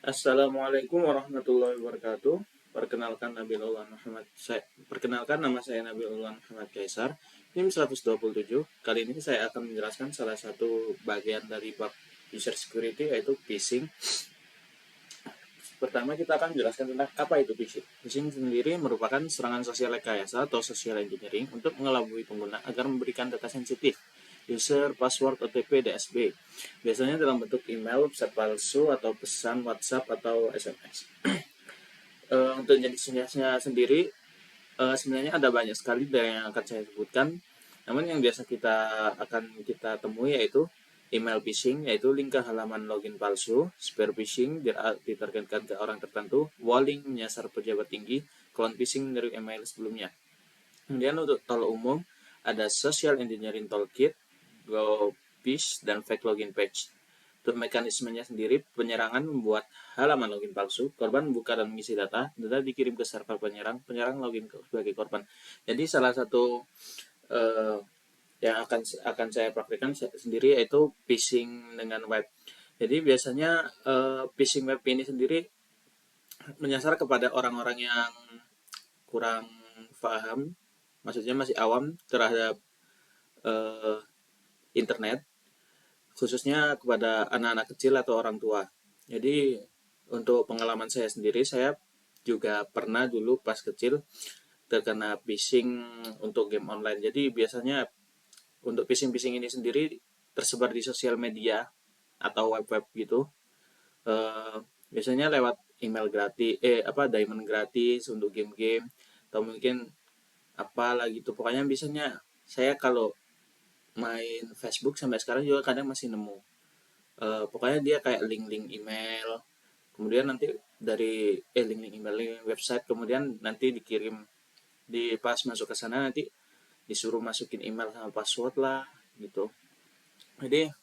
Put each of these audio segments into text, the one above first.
Assalamualaikum warahmatullahi wabarakatuh. Perkenalkan nama saya Nabiullah Muhammad Kaisar, NIM 127. Kali ini saya akan menjelaskan salah satu bagian dari bab user security, yaitu phishing. Pertama kita akan menjelaskan tentang apa itu phishing. Phishing sendiri merupakan serangan sosial rekayasa atau social engineering untuk mengelabui pengguna agar memberikan data sensitif, user, password, OTP, DSB. Biasanya dalam bentuk email, pesan palsu, atau pesan WhatsApp atau SMS. Untuk jenis-jenisnya sendiri, sebenarnya ada banyak sekali dari yang akan saya sebutkan. Namun yang biasa kita temui yaitu email phishing, yaitu link ke halaman login palsu; spear phishing, ditargetkan ke orang tertentu; walling, menyasar pejabat tinggi; clone phishing dari email sebelumnya. Kemudian untuk tool umum ada social engineering toolkit, GoPhish, dan fake login page. Untuk mekanismenya sendiri, penyerangan membuat halaman login palsu, korban membuka dan mengisi data dikirim ke server penyerang login sebagai korban. Jadi salah satu yang akan saya praktekkan sendiri yaitu phishing dengan web. Jadi biasanya phishing web ini sendiri menyasar kepada orang-orang yang kurang paham, maksudnya masih awam terhadap internet, khususnya kepada anak-anak kecil atau orang tua. Jadi untuk pengalaman saya sendiri, saya juga pernah dulu pas kecil terkena phishing untuk game online. Jadi biasanya untuk phishing ini sendiri tersebar di sosial media atau web-web gitu. Biasanya lewat email gratis, diamond gratis untuk game-game, atau mungkin apalah gitu. Pokoknya biasanya saya kalau main Facebook sampai sekarang juga kadang masih nemu. Pokoknya dia kayak link-link email, kemudian nanti dari link-link email, link website, kemudian nanti dikirim, di pas masuk ke sana nanti disuruh masukin email sama password lah gitu. Jadi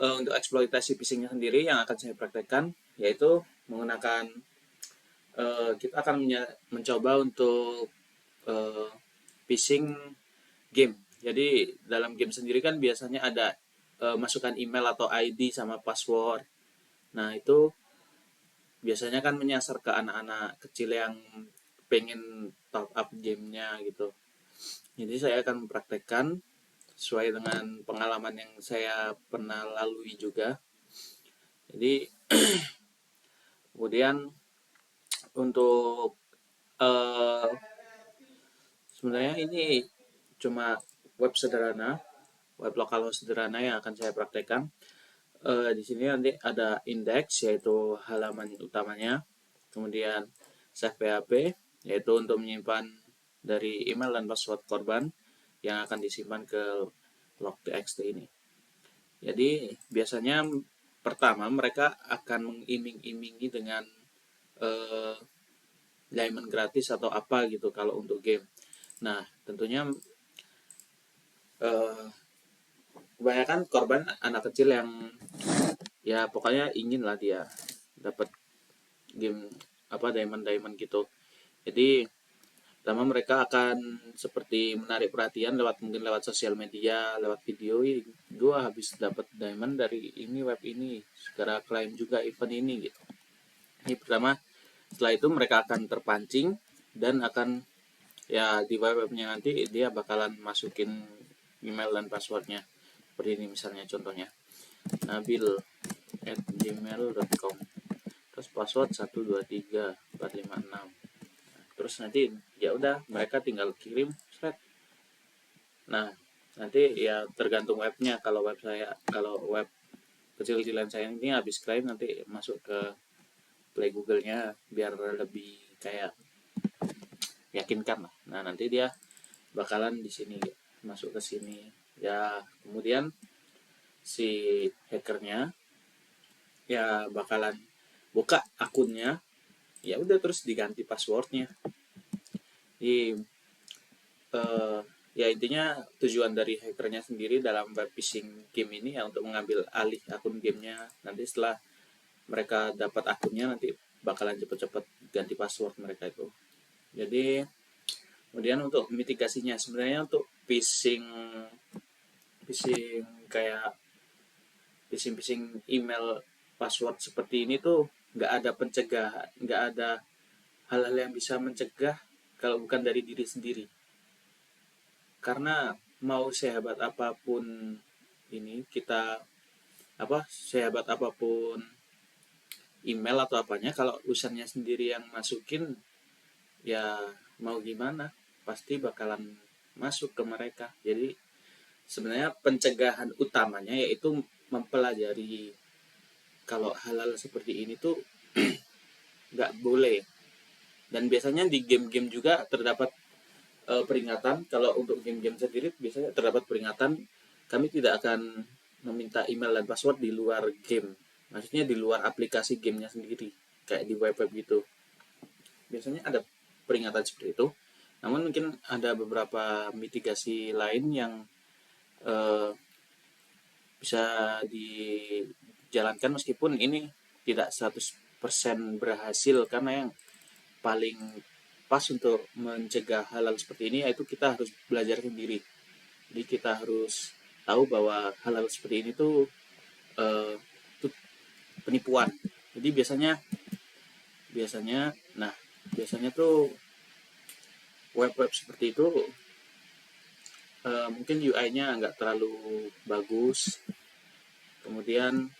untuk eksploitasi phishingnya sendiri yang akan saya praktekkan yaitu menggunakan kita akan mencoba untuk phishing game. Jadi dalam game sendiri kan biasanya ada masukkan email atau ID sama password. Nah itu biasanya kan menyasar ke anak-anak kecil yang pengen top up gamenya gitu. Jadi saya akan mempraktekkan sesuai dengan pengalaman yang saya pernah lalui juga. Jadi kemudian untuk uh, sebenarnya ini cuma web sederhana, web lokal sederhana yang akan saya praktekkan. Di sini nanti ada index, yaitu halaman utamanya, kemudian save PHP, yaitu untuk menyimpan dari email dan password korban yang akan disimpan ke log.txt ini. Jadi biasanya pertama mereka akan mengiming-imingi dengan diamond gratis atau apa gitu kalau untuk game. Nah tentunya kebanyakan korban anak kecil yang ya pokoknya ingin lah dia dapat game diamond gitu. Jadi pertama mereka akan seperti menarik perhatian mungkin lewat sosial media, lewat video. Gua habis dapat diamond dari ini, web ini, segera klaim juga event ini gitu. Ini pertama. Setelah itu mereka akan terpancing dan akan ya di webnya nanti dia bakalan masukin email dan passwordnya seperti ini, misalnya contohnya nabil@gmail.com, terus password 123456. Terus nanti ya udah mereka tinggal kirim thread. Nah nanti ya tergantung webnya. Kalau web kecil-kecilan saya ini habis klaim nanti masuk ke Play Google-nya biar lebih kayak yakinkan lah. Nah nanti dia bakalan di sini masuk ke sini ya, kemudian si hackernya ya bakalan buka akunnya, ya udah terus diganti passwordnya. Jadi ya intinya tujuan dari hackernya sendiri dalam web phishing game ini ya untuk mengambil alih akun gamenya. Nanti setelah mereka dapat akunnya nanti bakalan cepet-cepet ganti password mereka itu. Jadi kemudian untuk mitigasinya sebenarnya untuk phishing kayak phishing email password seperti ini tuh nggak ada pencegahan, nggak ada hal-hal yang bisa mencegah kalau bukan dari diri sendiri. Karena mau sehebat apapun ini kita sehebat apapun email atau apanya, kalau usernya sendiri yang masukin, ya mau gimana, pasti bakalan masuk ke mereka. Jadi sebenarnya pencegahan utamanya yaitu mempelajari kalau hal-hal seperti ini tuh nggak boleh. Dan biasanya di game-game juga terdapat peringatan. Kalau untuk game-game sendiri biasanya terdapat peringatan, kami tidak akan meminta email dan password di luar game, maksudnya di luar aplikasi gamenya sendiri, kayak di web-web gitu. Biasanya ada peringatan seperti itu. Namun mungkin ada beberapa mitigasi lain yang eh, bisa dijalankan meskipun ini tidak 100% berhasil, karena yang paling pas untuk mencegah hal-hal seperti ini yaitu kita harus belajar sendiri. Jadi kita harus tahu bahwa hal-hal seperti ini tuh eh, itu penipuan. Jadi biasanya biasanya nah biasanya tuh web-web seperti itu mungkin UI-nya nggak terlalu bagus. Kemudian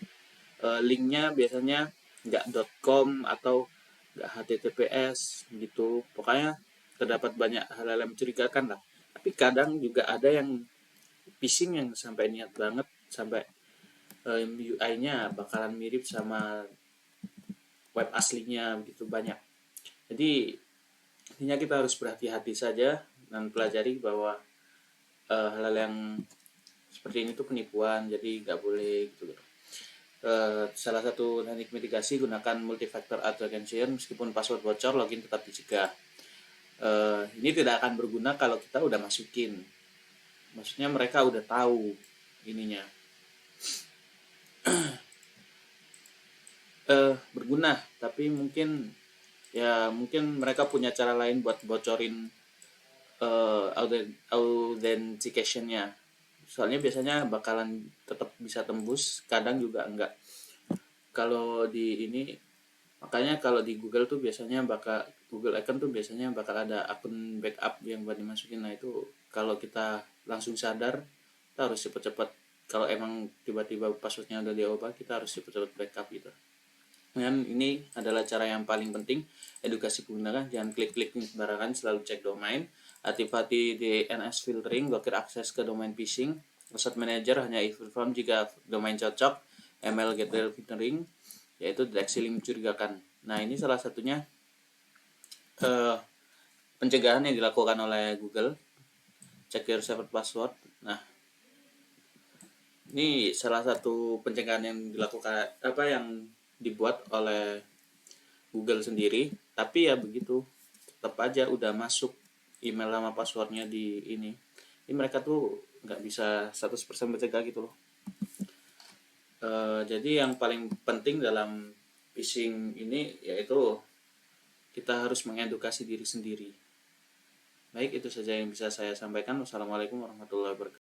linknya biasanya nggak .com atau nggak HTTPS gitu. Pokoknya terdapat banyak hal-hal yang mencurigakan lah. Tapi kadang juga ada yang phishing yang sampai niat banget, sampai UI-nya bakalan mirip sama web aslinya begitu banyak. Jadi intinya kita harus berhati-hati saja dan pelajari bahwa hal-hal yang seperti ini tuh penipuan, jadi nggak boleh gitu. Salah satu teknik mitigasi, gunakan multifactor authentication. Meskipun password bocor, login tetap dicegah. Ini tidak akan berguna kalau kita udah masukin, maksudnya mereka udah tahu ininya. Berguna, tapi mungkin mereka punya cara lain buat bocorin authentication-nya. Soalnya biasanya bakalan tetap bisa tembus, kadang juga enggak. Kalau di ini, makanya kalau di Google tuh biasanya Google account tuh biasanya bakal ada akun backup yang buat dimasukin. Nah itu kalau kita langsung sadar, kita harus cepet-cepet. Kalau emang tiba-tiba passwordnya udah diubah, kita harus cepet-cepet backup gitu. Dan ini adalah cara yang paling penting, edukasi pengguna. Jangan klik-klik sembarangan, selalu cek domain, aktifasi DNS filtering, blokir akses ke domain phishing, password manager hanya inform jika domain cocok, email gateway filtering, yaitu deteksi link mencurigakan. Nah ini salah satunya pencegahan yang dilakukan oleh Google, check your saved password. Nah ini salah satu pencegahan yang dilakukan yang dibuat oleh Google sendiri, tapi ya begitu, tetap aja udah masuk email sama passwordnya di ini mereka tuh nggak bisa 100% mencegah gitu loh. Jadi yang paling penting dalam phishing ini yaitu kita harus mengedukasi diri sendiri. Baik, itu saja yang bisa saya sampaikan. Wassalamualaikum warahmatullahi wabarakatuh.